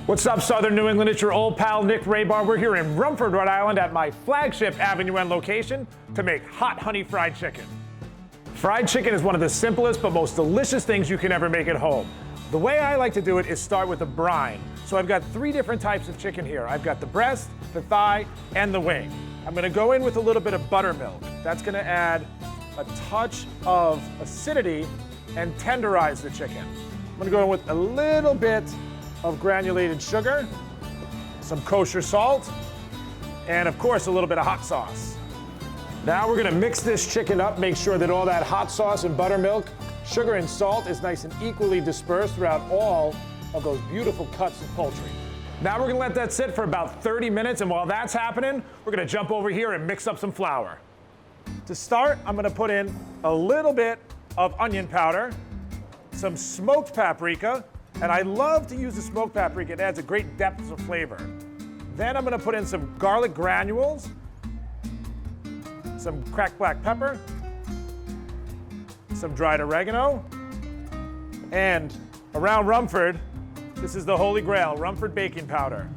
What's up, Southern New England? It's your old pal, Nick Rabar. We're here in Rumford, Rhode Island at my flagship Avenue N location to make hot honey fried chicken. Fried chicken is one of the simplest but most delicious things you can ever make at home. The way I like to do it is start with a brine. So I've got 3 different types of chicken here. I've got the breast, the thigh, and the wing. I'm gonna go in with a little bit of buttermilk. That's gonna add a touch of acidity and tenderize the chicken. I'm gonna go in with a little bit of granulated sugar, some kosher salt, and of course a little bit of hot sauce. Now we're gonna mix this chicken up, make sure that all that hot sauce and buttermilk, sugar and salt is nice and equally dispersed throughout all of those beautiful cuts of poultry. Now we're gonna let that sit for about 30 minutes, and while that's happening, we're gonna jump over here and mix up some flour. To start, I'm gonna put in a little bit of onion powder, some smoked paprika, and I love to use the smoked paprika. It adds a great depth of flavor. Then I'm gonna put in some garlic granules, some cracked black pepper, some dried oregano, and around Rumford, this is the holy grail, Rumford baking powder.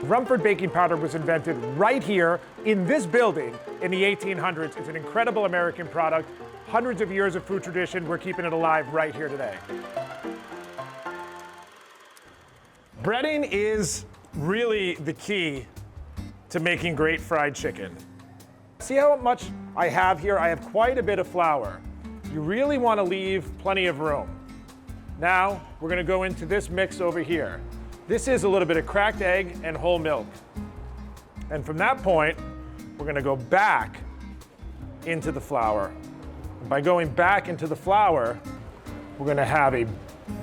Rumford baking powder was invented right here in this building in the 1800s. It's an incredible American product. Hundreds of years of food tradition, we're keeping it alive right here today. Breading is really the key to making great fried chicken. See how much I have here? I have quite a bit of flour. You really want to leave plenty of room. Now, we're going to go into this mix over here. This is a little bit of cracked egg and whole milk. And from that point, we're going to go back into the flour. By going back into the flour, we're gonna have a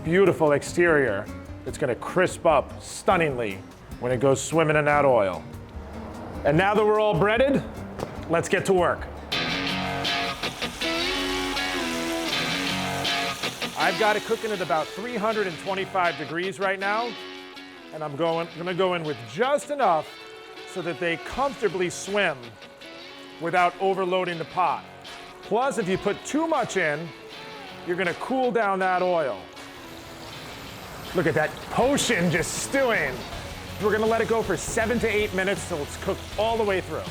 beautiful exterior that's gonna crisp up stunningly when it goes swimming in that oil. And now that we're all breaded, let's get to work. I've got it cooking at about 325 degrees right now, and I'm gonna go in with just enough so that they comfortably swim without overloading the pot. Plus, if you put too much in, you're gonna cool down that oil. Look at that potion just stewing. We're gonna let it go for 7 to 8 minutes till it's cooked all the way through.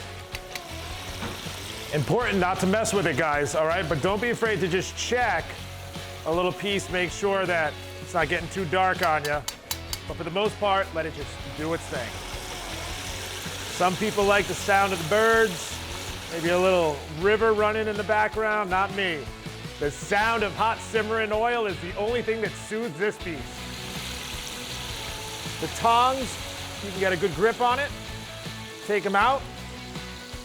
Important not to mess with it, guys, all right? But don't be afraid to just check a little piece, make sure that it's not getting too dark on you. But for the most part, let it just do its thing. Some people like the sound of the birds. Maybe a little river running in the background, not me. The sound of hot simmering oil is the only thing that soothes this piece. The tongs, you can get a good grip on it. Take them out.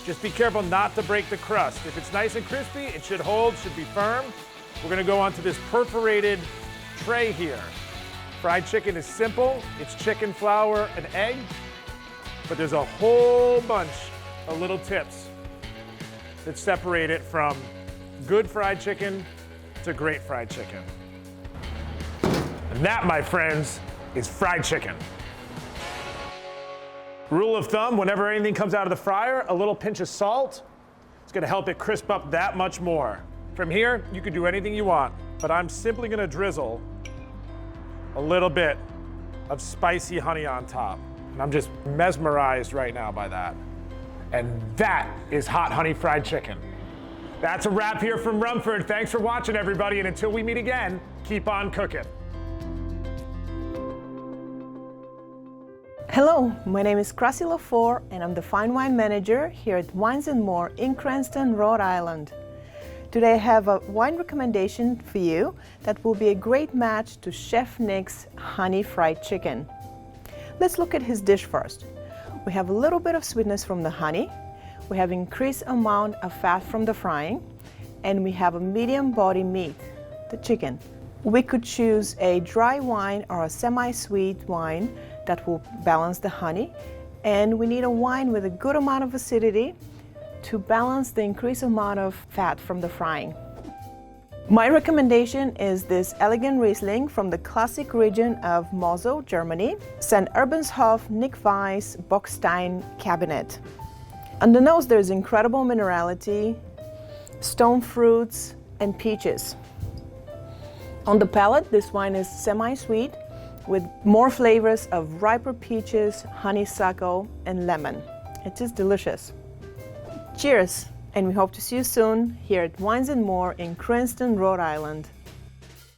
Just be careful not to break the crust. If it's nice and crispy, it should hold, should be firm. We're gonna go onto this perforated tray here. Fried chicken is simple. It's chicken, flour, and egg, but there's a whole bunch of little tips that separate it from good fried chicken to great fried chicken. And that, my friends, is fried chicken. Rule of thumb, whenever anything comes out of the fryer, a little pinch of salt is gonna help it crisp up that much more. From here, you can do anything you want, but I'm simply gonna drizzle a little bit of spicy honey on top. And I'm just mesmerized right now by that. And that is hot honey fried chicken. That's a wrap here from Rumford. Thanks for watching, everybody, and until we meet again, keep on cooking. Hello, my name is Krasi Lafour, and I'm the Fine Wine Manager here at Wines & More in Cranston, Rhode Island. Today I have a wine recommendation for you that will be a great match to Chef Nick's honey fried chicken. Let's look at his dish first. We have a little bit of sweetness from the honey, we have increased amount of fat from the frying, and we have a medium body meat, the chicken. We could choose a dry wine or a semi-sweet wine that will balance the honey, and we need a wine with a good amount of acidity to balance the increased amount of fat from the frying. My recommendation is this elegant Riesling from the classic region of Mosel, Germany, St. Urbanshof Nick Weiss Bockstein Cabinet. On the nose, there's incredible minerality, stone fruits, and peaches. On the palate, this wine is semi-sweet with more flavors of riper peaches, honeysuckle, and lemon. It's just delicious. Cheers, and we hope to see you soon here at Wines & More in Cranston, Rhode Island.